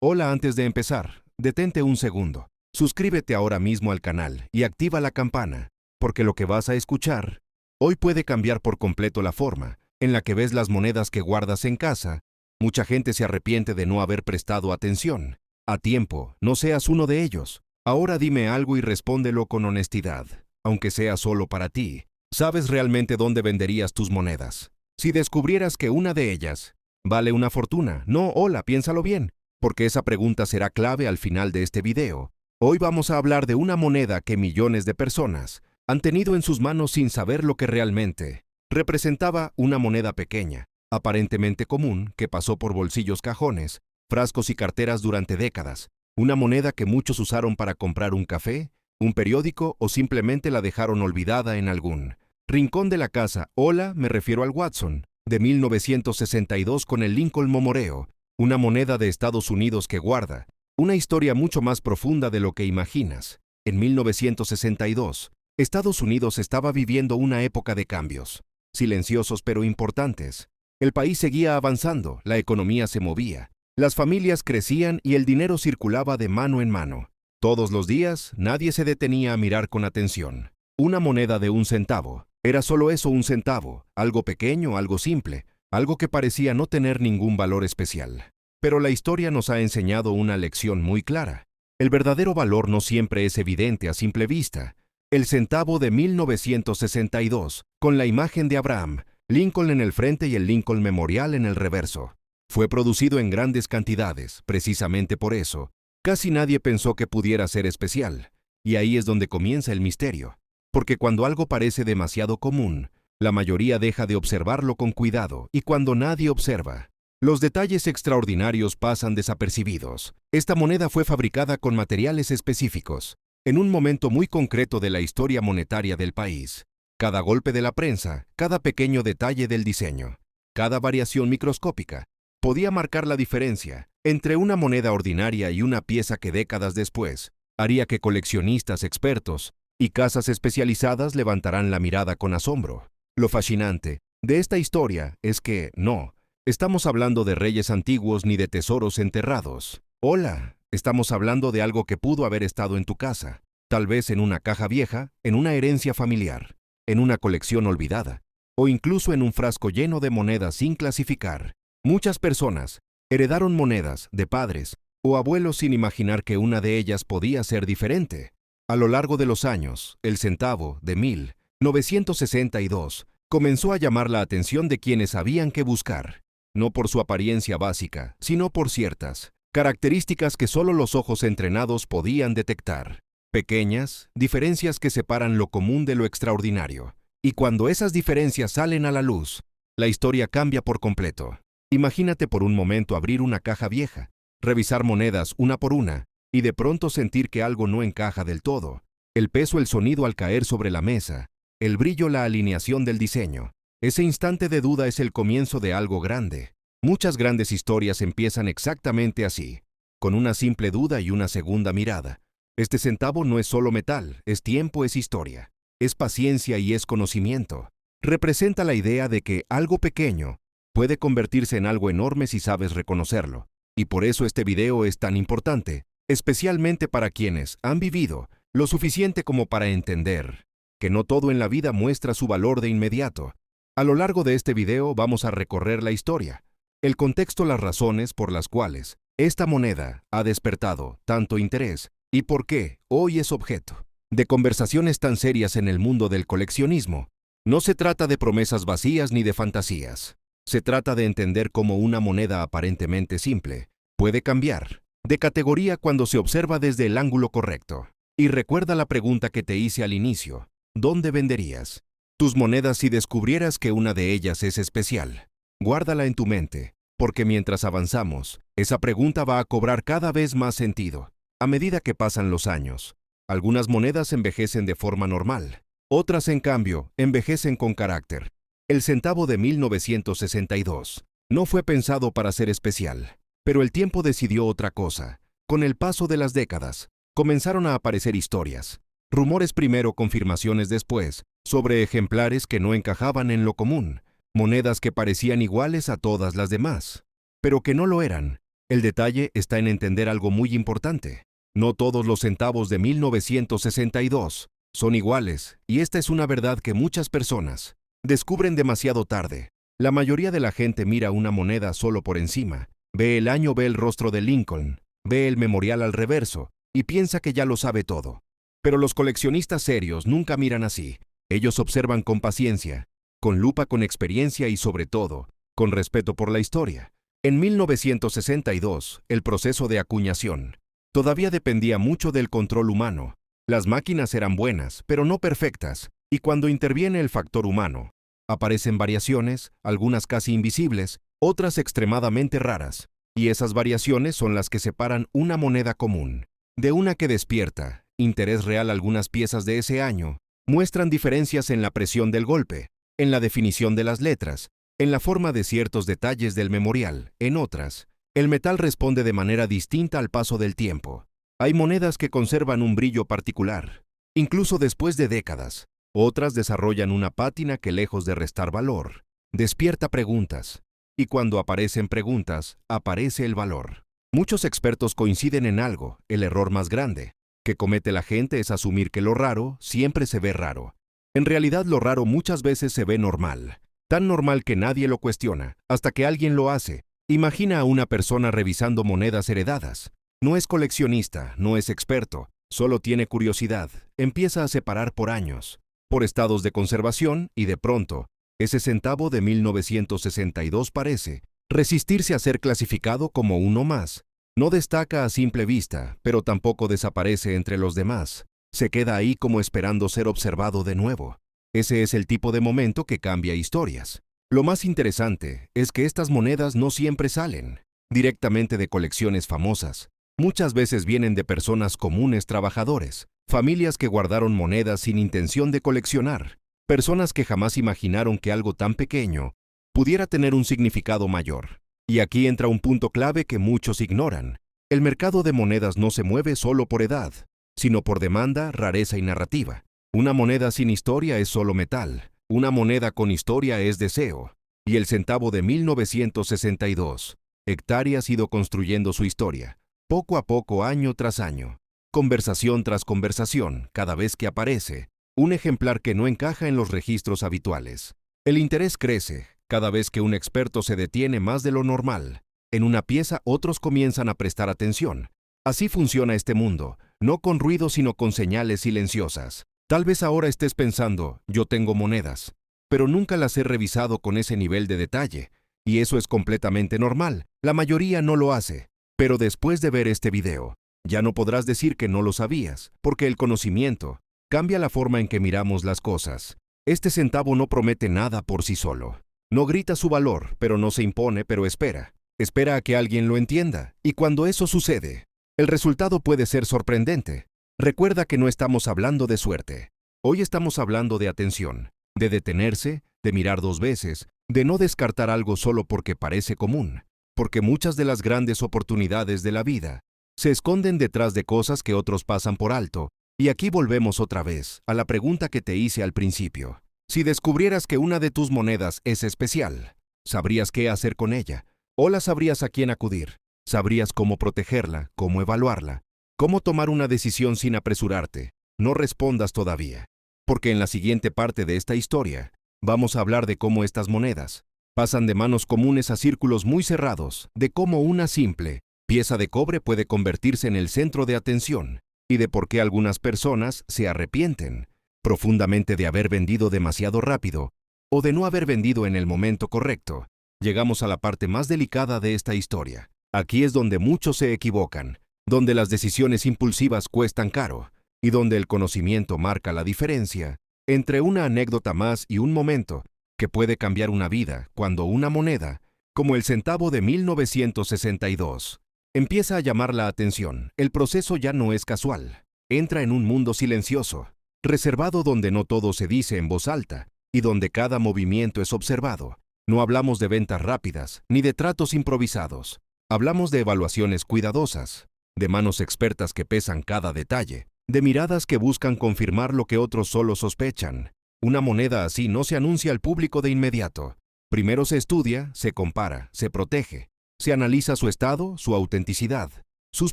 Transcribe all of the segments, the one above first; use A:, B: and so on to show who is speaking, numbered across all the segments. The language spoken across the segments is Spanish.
A: Hola, antes de empezar, detente un segundo. Suscríbete ahora mismo al canal y activa la campana, porque lo que vas a escuchar hoy puede cambiar por completo la forma en la que ves las monedas que guardas en casa. Mucha gente se arrepiente de no haber prestado atención a tiempo. No seas uno de ellos. Ahora dime algo y respóndelo con honestidad, aunque sea solo para ti. ¿Sabes realmente dónde venderías tus monedas? Si descubrieras que una de ellas vale una fortuna. No, hola, piénsalo bien, porque esa pregunta será clave al final de este video. Hoy vamos a hablar de una moneda que millones de personas han tenido en sus manos sin saber lo que realmente representaba. Una moneda pequeña, aparentemente común, que pasó por bolsillos, cajones, frascos y carteras durante décadas. Una moneda que muchos usaron para comprar un café, un periódico o simplemente la dejaron olvidada en algún rincón de la casa. Hola, me refiero al Watson, de 1962 con el Lincoln Memoreo, una moneda de Estados Unidos que guarda una historia mucho más profunda de lo que imaginas. En 1962, Estados Unidos estaba viviendo una época de cambios, silenciosos pero importantes. El país seguía avanzando, la economía se movía, las familias crecían y el dinero circulaba de mano en mano. Todos los días, nadie se detenía a mirar con atención. Una moneda de un centavo. Era solo eso, un centavo, algo pequeño, algo simple, algo que parecía no tener ningún valor especial. Pero la historia nos ha enseñado una lección muy clara. El verdadero valor no siempre es evidente a simple vista. El centavo de 1962, con la imagen de Abraham Lincoln en el frente y el Lincoln Memorial en el reverso, fue producido en grandes cantidades. Precisamente por eso, casi nadie pensó que pudiera ser especial. Y ahí es donde comienza el misterio. Porque cuando algo parece demasiado común, la mayoría deja de observarlo con cuidado, y cuando nadie observa, los detalles extraordinarios pasan desapercibidos. Esta moneda fue fabricada con materiales específicos, en un momento muy concreto de la historia monetaria del país. Cada golpe de la prensa, cada pequeño detalle del diseño, cada variación microscópica, podía marcar la diferencia entre una moneda ordinaria y una pieza que décadas después haría que coleccionistas expertos y casas especializadas levantarán la mirada con asombro. Lo fascinante de esta historia es que no estamos hablando de reyes antiguos ni de tesoros enterrados. Hola, estamos hablando de algo que pudo haber estado en tu casa, tal vez en una caja vieja, en una herencia familiar, en una colección olvidada, o incluso en un frasco lleno de monedas sin clasificar. Muchas personas heredaron monedas de padres o abuelos sin imaginar que una de ellas podía ser diferente. A lo largo de los años, el centavo de 1962 comenzó a llamar la atención de quienes sabían qué buscar, no por su apariencia básica, sino por ciertas características que solo los ojos entrenados podían detectar. Pequeñas diferencias que separan lo común de lo extraordinario. Y cuando esas diferencias salen a la luz, la historia cambia por completo. Imagínate por un momento abrir una caja vieja, revisar monedas una por una, y de pronto sentir que algo no encaja del todo. El peso, el sonido al caer sobre la mesa, el brillo, la alineación del diseño. Ese instante de duda es el comienzo de algo grande. Muchas grandes historias empiezan exactamente así, con una simple duda y una segunda mirada. Este centavo no es solo metal, es tiempo, es historia, es paciencia y es conocimiento. Representa la idea de que algo pequeño puede convertirse en algo enorme si sabes reconocerlo. Y por eso este video es tan importante, especialmente para quienes han vivido lo suficiente como para entender que no todo en la vida muestra su valor de inmediato. A lo largo de este video vamos a recorrer la historia, el contexto, las razones por las cuales esta moneda ha despertado tanto interés y por qué hoy es objeto de conversaciones tan serias en el mundo del coleccionismo. No se trata de promesas vacías ni de fantasías. Se trata de entender cómo una moneda aparentemente simple puede cambiar de categoría cuando se observa desde el ángulo correcto. Y recuerda la pregunta que te hice al inicio: ¿dónde venderías tus monedas si descubrieras que una de ellas es especial? Guárdala en tu mente, porque mientras avanzamos, esa pregunta va a cobrar cada vez más sentido. A medida que pasan los años, algunas monedas envejecen de forma normal, otras, en cambio, envejecen con carácter. El centavo de 1962 no fue pensado para ser especial, pero el tiempo decidió otra cosa. Con el paso de las décadas, comenzaron a aparecer historias, rumores primero, confirmaciones después, sobre ejemplares que no encajaban en lo común, monedas que parecían iguales a todas las demás, pero que no lo eran. El detalle está en entender algo muy importante. No todos los centavos de 1962 son iguales, y esta es una verdad que muchas personas descubren demasiado tarde. La mayoría de la gente mira una moneda solo por encima, ve el año, ve el rostro de Lincoln, ve el memorial al reverso, y piensa que ya lo sabe todo. Pero los coleccionistas serios nunca miran así. Ellos observan con paciencia, con lupa, con experiencia y sobre todo, con respeto por la historia. En 1962, el proceso de acuñación todavía dependía mucho del control humano. Las máquinas eran buenas, pero no perfectas, y cuando interviene el factor humano, aparecen variaciones, algunas casi invisibles, otras extremadamente raras, y esas variaciones son las que separan una moneda común de una que despierta interés real. Algunas piezas de ese año muestran diferencias en la presión del golpe, en la definición de las letras, en la forma de ciertos detalles del memorial. En otras, el metal responde de manera distinta al paso del tiempo. Hay monedas que conservan un brillo particular, incluso después de décadas. Otras desarrollan una pátina que, lejos de restar valor, despierta preguntas. Y cuando aparecen preguntas, aparece el valor. Muchos expertos coinciden en algo: el error más grande que comete la gente es asumir que lo raro siempre se ve raro. En realidad, lo raro muchas veces se ve normal, tan normal que nadie lo cuestiona, hasta que alguien lo hace. Imagina a una persona revisando monedas heredadas. No es coleccionista, no es experto, solo tiene curiosidad. Empieza a separar por años, por estados de conservación, y de pronto, ese centavo de 1962 parece resistirse a ser clasificado como uno más. No destaca a simple vista, pero tampoco desaparece entre los demás. Se queda ahí como esperando ser observado de nuevo. Ese es el tipo de momento que cambia historias. Lo más interesante es que estas monedas no siempre salen directamente de colecciones famosas. Muchas veces vienen de personas comunes, trabajadores, familias que guardaron monedas sin intención de coleccionar, personas que jamás imaginaron que algo tan pequeño pudiera tener un significado mayor. Y aquí entra un punto clave que muchos ignoran. El mercado de monedas no se mueve solo por edad, sino por demanda, rareza y narrativa. Una moneda sin historia es solo metal. Una moneda con historia es deseo. Y el centavo de 1962, hectáreas, ha ido construyendo su historia, poco a poco, año tras año, conversación tras conversación, cada vez que aparece un ejemplar que no encaja en los registros habituales. El interés crece. Cada vez que un experto se detiene más de lo normal en una pieza, otros comienzan a prestar atención. Así funciona este mundo, no con ruido sino con señales silenciosas. Tal vez ahora estés pensando: yo tengo monedas, pero nunca las he revisado con ese nivel de detalle, y eso es completamente normal. La mayoría no lo hace. Pero después de ver este video, ya no podrás decir que no lo sabías, porque el conocimiento cambia la forma en que miramos las cosas. Este centavo no promete nada por sí solo. No grita su valor, pero no se impone, pero espera. Espera a que alguien lo entienda, y cuando eso sucede, el resultado puede ser sorprendente. Recuerda que no estamos hablando de suerte. Hoy estamos hablando de atención, de detenerse, de mirar dos veces, de no descartar algo solo porque parece común, porque muchas de las grandes oportunidades de la vida se esconden detrás de cosas que otros pasan por alto. Y aquí volvemos otra vez a la pregunta que te hice al principio. Si descubrieras que una de tus monedas es especial, ¿sabrías qué hacer con ella? ¿O la sabrías a quién acudir? ¿Sabrías cómo protegerla, cómo evaluarla, cómo tomar una decisión sin apresurarte? No respondas todavía, porque en la siguiente parte de esta historia vamos a hablar de cómo estas monedas pasan de manos comunes a círculos muy cerrados, de cómo una simple pieza de cobre puede convertirse en el centro de atención, y de por qué algunas personas se arrepienten profundamente de haber vendido demasiado rápido o de no haber vendido en el momento correcto. Llegamos a la parte más delicada de esta historia. Aquí es donde muchos se equivocan, donde las decisiones impulsivas cuestan caro y donde el conocimiento marca la diferencia entre una anécdota más y un momento que puede cambiar una vida. Cuando una moneda, como el centavo de 1962, empieza a llamar la atención, el proceso ya no es casual. Entra en un mundo silencioso, reservado, donde no todo se dice en voz alta y donde cada movimiento es observado. No hablamos de ventas rápidas ni de tratos improvisados. Hablamos de evaluaciones cuidadosas, de manos expertas que pesan cada detalle, de miradas que buscan confirmar lo que otros solo sospechan. Una moneda así no se anuncia al público de inmediato. Primero se estudia, se compara, se protege. Se analiza su estado, su autenticidad, sus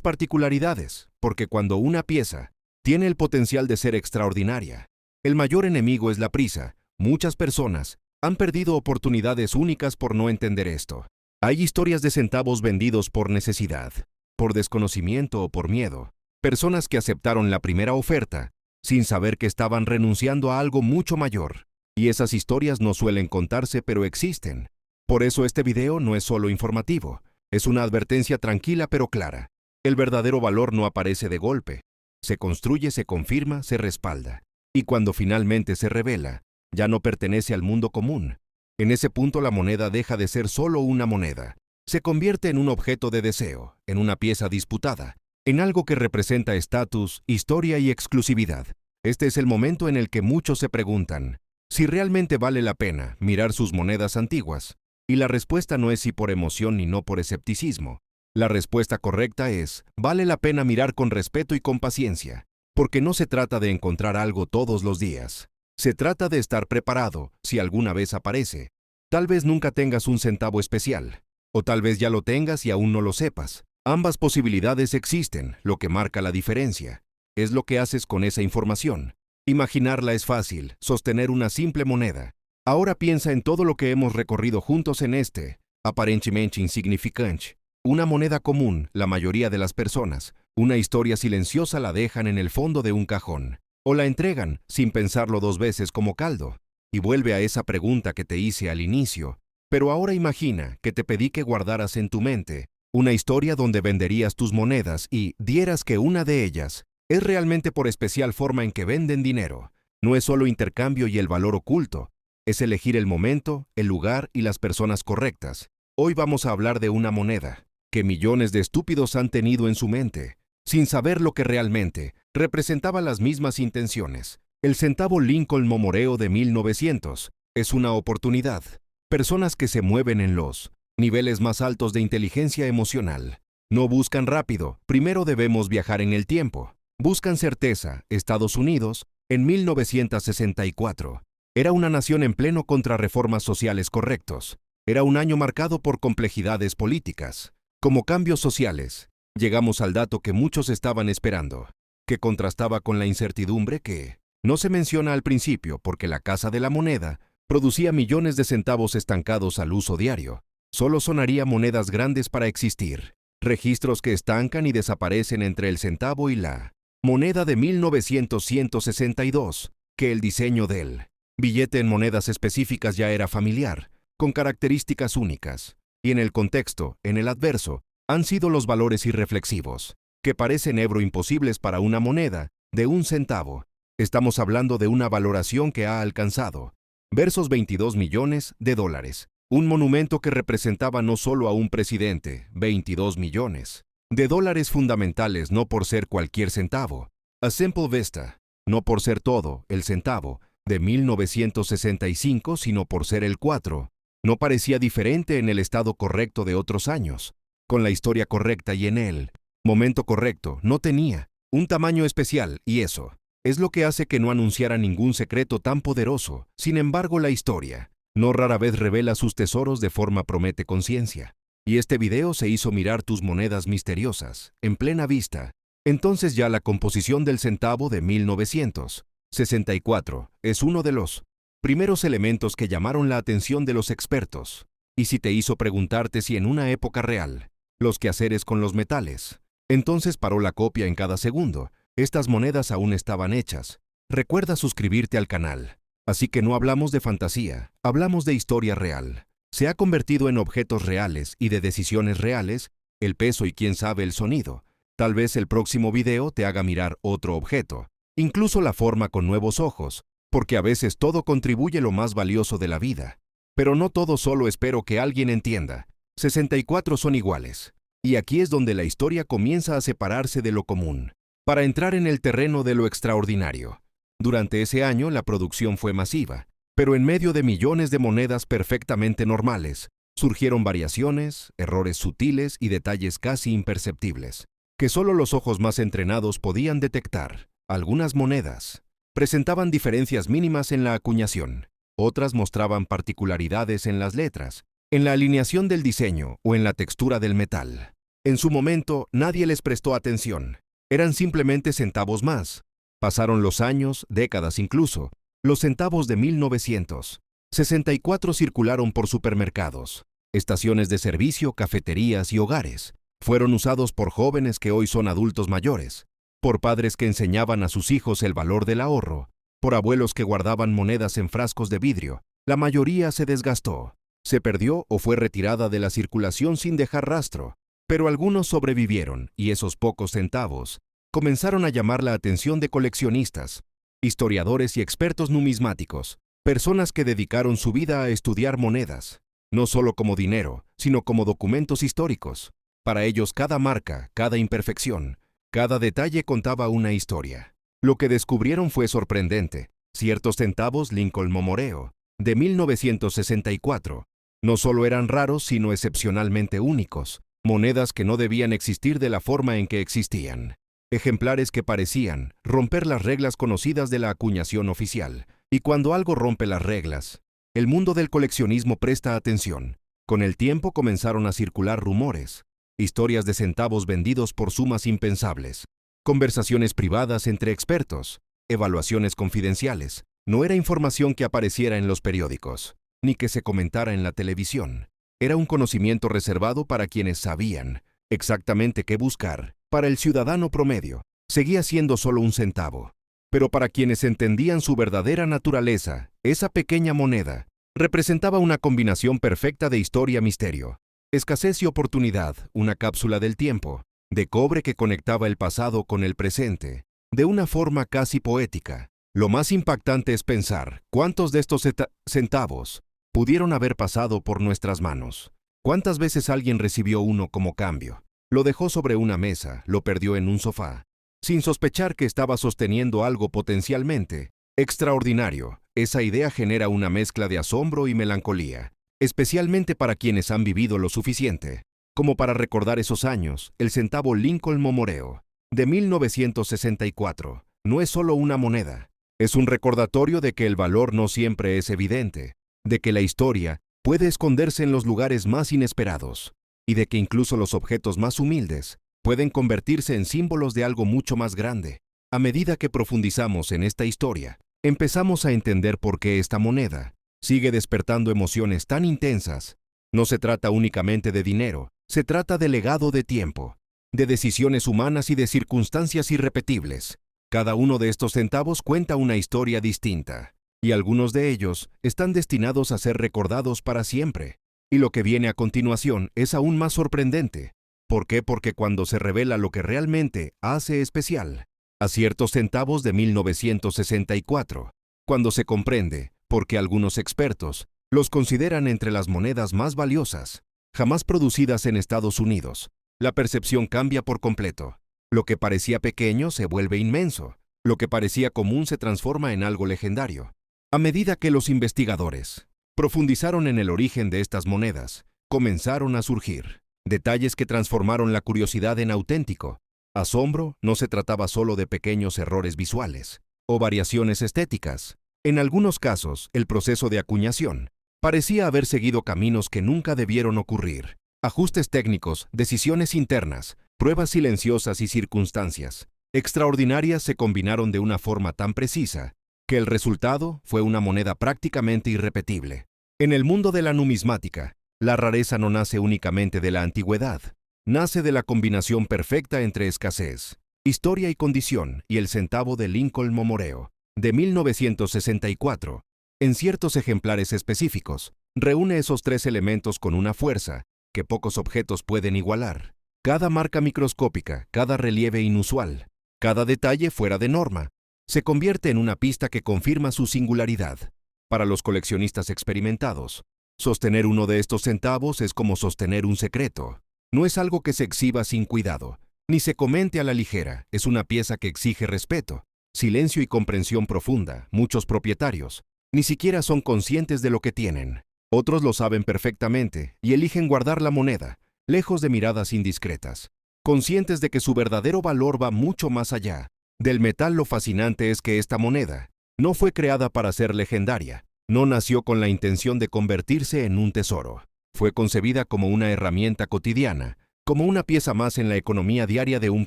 A: particularidades, porque cuando una pieza tiene el potencial de ser extraordinaria, el mayor enemigo es la prisa. Muchas personas han perdido oportunidades únicas por no entender esto. Hay historias de centavos vendidos por necesidad, por desconocimiento o por miedo. Personas que aceptaron la primera oferta sin saber que estaban renunciando a algo mucho mayor. Y esas historias no suelen contarse, pero existen. Por eso este video no es solo informativo, es una advertencia tranquila pero clara. El verdadero valor no aparece de golpe. Se construye, se confirma, se respalda. Y cuando finalmente se revela, ya no pertenece al mundo común. En ese punto la moneda deja de ser solo una moneda. Se convierte en un objeto de deseo, en una pieza disputada, en algo que representa estatus, historia y exclusividad. Este es el momento en el que muchos se preguntan si realmente vale la pena mirar sus monedas antiguas. Y la respuesta no es si por emoción ni no por escepticismo. La respuesta correcta es, vale la pena mirar con respeto y con paciencia, porque no se trata de encontrar algo todos los días. Se trata de estar preparado si alguna vez aparece. Tal vez nunca tengas un centavo especial, o tal vez ya lo tengas y aún no lo sepas. Ambas posibilidades existen. Lo que marca la diferencia es lo que haces con esa información. Imaginarla es fácil, sostener una simple moneda. Ahora piensa en todo lo que hemos recorrido juntos en este, aparentemente insignificante. Una moneda común, la mayoría de las personas, una historia silenciosa la dejan en el fondo de un cajón, o la entregan, sin pensarlo dos veces como caldo. Y vuelve a esa pregunta que te hice al inicio. Pero ahora imagina que te pedí que guardaras en tu mente una historia donde venderías tus monedas y dieras que una de ellas es realmente por especial forma en que venden dinero. No es solo intercambio y el valor oculto, es elegir el momento, el lugar y las personas correctas. Hoy vamos a hablar de una moneda que millones de estúpidos han tenido en su mente, sin saber lo que realmente representaba las mismas intenciones. El centavo Lincoln Momoreo de 1900 es una oportunidad. Personas que se mueven en los niveles más altos de inteligencia emocional. No buscan rápido, primero debemos viajar en el tiempo. Buscan certeza. Estados Unidos, en 1964. Era una nación en pleno contrarreformas sociales correctos. Era un año marcado por complejidades políticas, como cambios sociales. Llegamos al dato que muchos estaban esperando, que contrastaba con la incertidumbre que no se menciona al principio porque la Casa de la Moneda producía millones de centavos estancados al uso diario. Solo sonaría monedas grandes para existir. Registros que estancan y desaparecen entre el centavo y la moneda de 1962, que el diseño del billete en monedas específicas ya era familiar, con características únicas. Y en el contexto, en el adverso, han sido los valores irreflexivos, que parecen imposibles para una moneda de un centavo. Estamos hablando de una valoración que ha alcanzado versos 22 millones de dólares. Un monumento que representaba no solo a un presidente, 22 millones de dólares fundamentales no por ser cualquier centavo. A simple vista, no por ser todo, el centavo de 1965, sino por ser el 4. No parecía diferente en el estado correcto de otros años, con la historia correcta y en el momento correcto. No tenía un tamaño especial y eso es lo que hace que no anunciara ningún secreto tan poderoso. Sin embargo, la historia no rara vez revela sus tesoros de forma promete conciencia. Y este video se hizo mirar tus monedas misteriosas, en plena vista. Entonces ya la composición del centavo de 1964 es uno de los primeros elementos que llamaron la atención de los expertos. Y si te hizo preguntarte si en una época real, los quehaceres con los metales, entonces paró la copia en cada segundo. Estas monedas aún estaban hechas. Recuerda suscribirte al canal. Así que no hablamos de fantasía, hablamos de historia real. Se ha convertido en objetos reales y de decisiones reales, el peso y quién sabe el sonido. Tal vez el próximo video te haga mirar otro objeto, incluso la forma con nuevos ojos, porque a veces todo contribuye lo más valioso de la vida. Pero no todo, solo espero que alguien entienda. 64 son iguales. Y aquí es donde la historia comienza a separarse de lo común, para entrar en el terreno de lo extraordinario. Durante ese año la producción fue masiva, pero en medio de millones de monedas perfectamente normales, surgieron variaciones, errores sutiles y detalles casi imperceptibles, que solo los ojos más entrenados podían detectar. Algunas monedas presentaban diferencias mínimas en la acuñación, otras mostraban particularidades en las letras, en la alineación del diseño o en la textura del metal. En su momento, nadie les prestó atención. Eran simplemente centavos más. Pasaron los años, décadas incluso. Los centavos de 1964 circularon por supermercados, estaciones de servicio, cafeterías y hogares. Fueron usados por jóvenes que hoy son adultos mayores, por padres que enseñaban a sus hijos el valor del ahorro, por abuelos que guardaban monedas en frascos de vidrio. La mayoría se desgastó, se perdió o fue retirada de la circulación sin dejar rastro, pero algunos sobrevivieron y esos pocos centavos comenzaron a llamar la atención de coleccionistas, historiadores y expertos numismáticos, personas que dedicaron su vida a estudiar monedas, no solo como dinero, sino como documentos históricos. Para ellos cada marca, cada imperfección, cada detalle contaba una historia. Lo que descubrieron fue sorprendente. Ciertos centavos Lincoln Momoreo, de 1964, no solo eran raros, sino excepcionalmente únicos, monedas que no debían existir de la forma en que existían. Ejemplares que parecían romper las reglas conocidas de la acuñación oficial. Y cuando algo rompe las reglas, el mundo del coleccionismo presta atención. Con el tiempo comenzaron a circular rumores, historias de centavos vendidos por sumas impensables, conversaciones privadas entre expertos, evaluaciones confidenciales. No era información que apareciera en los periódicos, ni que se comentara en la televisión. Era un conocimiento reservado para quienes sabían exactamente qué buscar. Para el ciudadano promedio, seguía siendo solo un centavo. Pero para quienes entendían su verdadera naturaleza, esa pequeña moneda representaba una combinación perfecta de historia-misterio, escasez y oportunidad, una cápsula del tiempo, de cobre que conectaba el pasado con el presente, de una forma casi poética. Lo más impactante es pensar cuántos de estos centavos pudieron haber pasado por nuestras manos. ¿Cuántas veces alguien recibió uno como cambio? Lo dejó sobre una mesa, lo perdió en un sofá, sin sospechar que estaba sosteniendo algo potencialmente extraordinario. Esa idea genera una mezcla de asombro y melancolía, especialmente para quienes han vivido lo suficiente como para recordar esos años. El centavo Lincoln Momoreo, de 1964, no es solo una moneda, es un recordatorio de que el valor no siempre es evidente, de que la historia puede esconderse en los lugares más inesperados, y de que incluso los objetos más humildes pueden convertirse en símbolos de algo mucho más grande. A medida que profundizamos en esta historia, empezamos a entender por qué esta moneda sigue despertando emociones tan intensas. No se trata únicamente de dinero, se trata de legado de tiempo, de decisiones humanas y de circunstancias irrepetibles. Cada uno de estos centavos cuenta una historia distinta, y algunos de ellos están destinados a ser recordados para siempre. Y lo que viene a continuación es aún más sorprendente. ¿Por qué? Porque cuando se revela lo que realmente hace especial a ciertos centavos de 1964, cuando se comprende por qué algunos expertos los consideran entre las monedas más valiosas jamás producidas en Estados Unidos, la percepción cambia por completo. Lo que parecía pequeño se vuelve inmenso, lo que parecía común se transforma en algo legendario. A medida que los investigadores profundizaron en el origen de estas monedas, comenzaron a surgir detalles que transformaron la curiosidad en auténtico asombro. No se trataba solo de pequeños errores visuales o variaciones estéticas. En algunos casos, el proceso de acuñación parecía haber seguido caminos que nunca debieron ocurrir. Ajustes técnicos, decisiones internas, pruebas silenciosas y circunstancias extraordinarias se combinaron de una forma tan precisa que el resultado fue una moneda prácticamente irrepetible. En el mundo de la numismática, la rareza no nace únicamente de la antigüedad, nace de la combinación perfecta entre escasez, historia y condición. Y el centavo de Lincoln Momoreo, de 1964, en ciertos ejemplares específicos, reúne esos tres elementos con una fuerza que pocos objetos pueden igualar. Cada marca microscópica, cada relieve inusual, cada detalle fuera de norma, se convierte en una pista que confirma su singularidad. Para los coleccionistas experimentados, sostener uno de estos centavos es como sostener un secreto. No es algo que se exhiba sin cuidado, ni se comente a la ligera. Es una pieza que exige respeto, silencio y comprensión profunda. Muchos propietarios ni siquiera son conscientes de lo que tienen. Otros lo saben perfectamente y eligen guardar la moneda, lejos de miradas indiscretas, conscientes de que su verdadero valor va mucho más allá del metal. Lo fascinante es que esta moneda no fue creada para ser legendaria, no nació con la intención de convertirse en un tesoro. Fue concebida como una herramienta cotidiana, como una pieza más en la economía diaria de un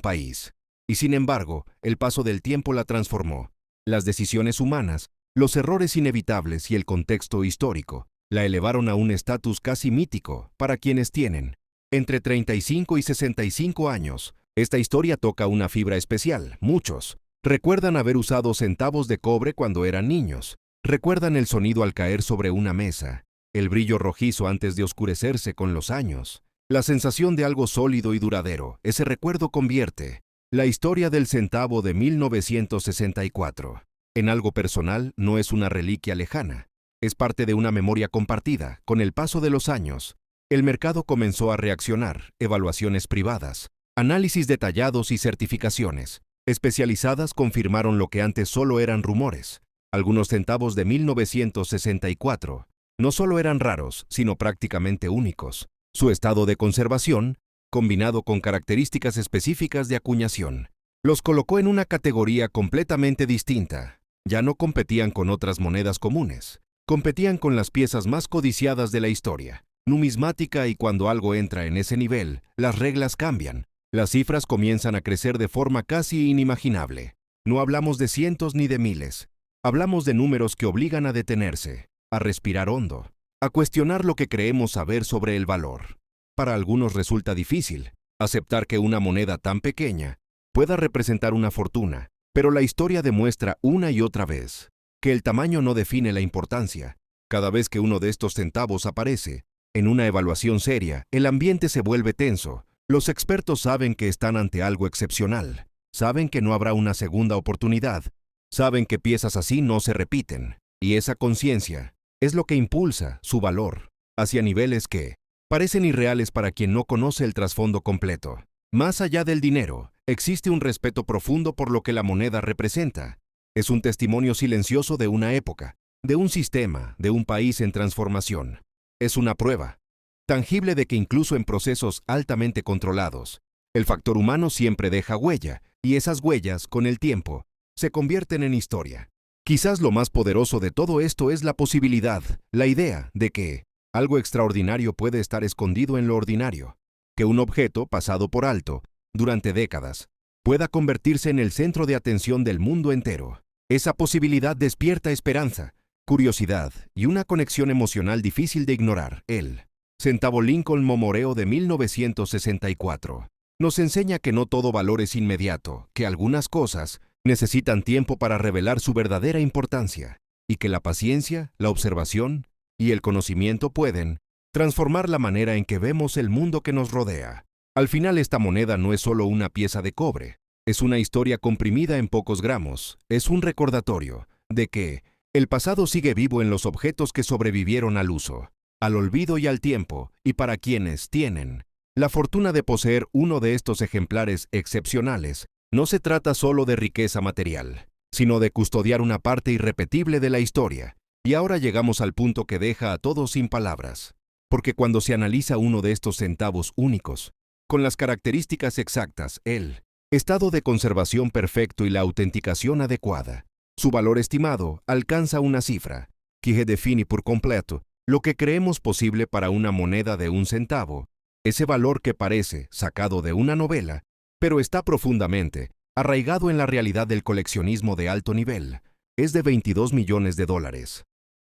A: país. Y sin embargo, el paso del tiempo la transformó. Las decisiones humanas, los errores inevitables y el contexto histórico la elevaron a un estatus casi mítico para quienes tienen entre 35 y 65 años. Esta historia toca una fibra especial. Muchos recuerdan haber usado centavos de cobre cuando eran niños. Recuerdan el sonido al caer sobre una mesa, el brillo rojizo antes de oscurecerse con los años, la sensación de algo sólido y duradero. Ese recuerdo convierte la historia del centavo de 1964 en algo personal. No es una reliquia lejana, es parte de una memoria compartida. Con el paso de los años, el mercado comenzó a reaccionar. Evaluaciones privadas, análisis detallados y certificaciones especializadas confirmaron lo que antes solo eran rumores. Algunos centavos de 1964 no solo eran raros, sino prácticamente únicos. Su estado de conservación, combinado con características específicas de acuñación, los colocó en una categoría completamente distinta. Ya no competían con otras monedas comunes, competían con las piezas más codiciadas de la historia numismática, y cuando algo entra en ese nivel, las reglas cambian. Las cifras comienzan a crecer de forma casi inimaginable. No hablamos de cientos ni de miles. Hablamos de números que obligan a detenerse, a respirar hondo, a cuestionar lo que creemos saber sobre el valor. Para algunos resulta difícil aceptar que una moneda tan pequeña pueda representar una fortuna, pero la historia demuestra una y otra vez que el tamaño no define la importancia. Cada vez que uno de estos centavos aparece en una evaluación seria, el ambiente se vuelve tenso. Los expertos saben que están ante algo excepcional, saben que no habrá una segunda oportunidad, saben que piezas así no se repiten, y esa conciencia es lo que impulsa su valor hacia niveles que parecen irreales para quien no conoce el trasfondo completo. Más allá del dinero, existe un respeto profundo por lo que la moneda representa. Es un testimonio silencioso de una época, de un sistema, de un país en transformación. Es una prueba tangible de que incluso en procesos altamente controlados, el factor humano siempre deja huella, y esas huellas, con el tiempo, se convierten en historia. Quizás lo más poderoso de todo esto es la posibilidad, la idea de que algo extraordinario puede estar escondido en lo ordinario, que un objeto pasado por alto durante décadas pueda convertirse en el centro de atención del mundo entero. Esa posibilidad despierta esperanza, curiosidad y una conexión emocional difícil de ignorar. El centavo Lincoln Memoreo de 1964 nos enseña que no todo valor es inmediato, que algunas cosas necesitan tiempo para revelar su verdadera importancia, y que la paciencia, la observación y el conocimiento pueden transformar la manera en que vemos el mundo que nos rodea. Al final, esta moneda no es solo una pieza de cobre, es una historia comprimida en pocos gramos, es un recordatorio de que el pasado sigue vivo en los objetos que sobrevivieron al uso, al olvido y al tiempo, y para quienes tienen la fortuna de poseer uno de estos ejemplares excepcionales, no se trata solo de riqueza material, sino de custodiar una parte irrepetible de la historia. Y ahora llegamos al punto que deja a todos sin palabras, porque cuando se analiza uno de estos centavos únicos, con las características exactas, el estado de conservación perfecto y la autenticación adecuada, su valor estimado alcanza una cifra que define por completo lo que creemos posible para una moneda de un centavo. Ese valor que parece sacado de una novela, pero está profundamente arraigado en la realidad del coleccionismo de alto nivel, es de $22 millones.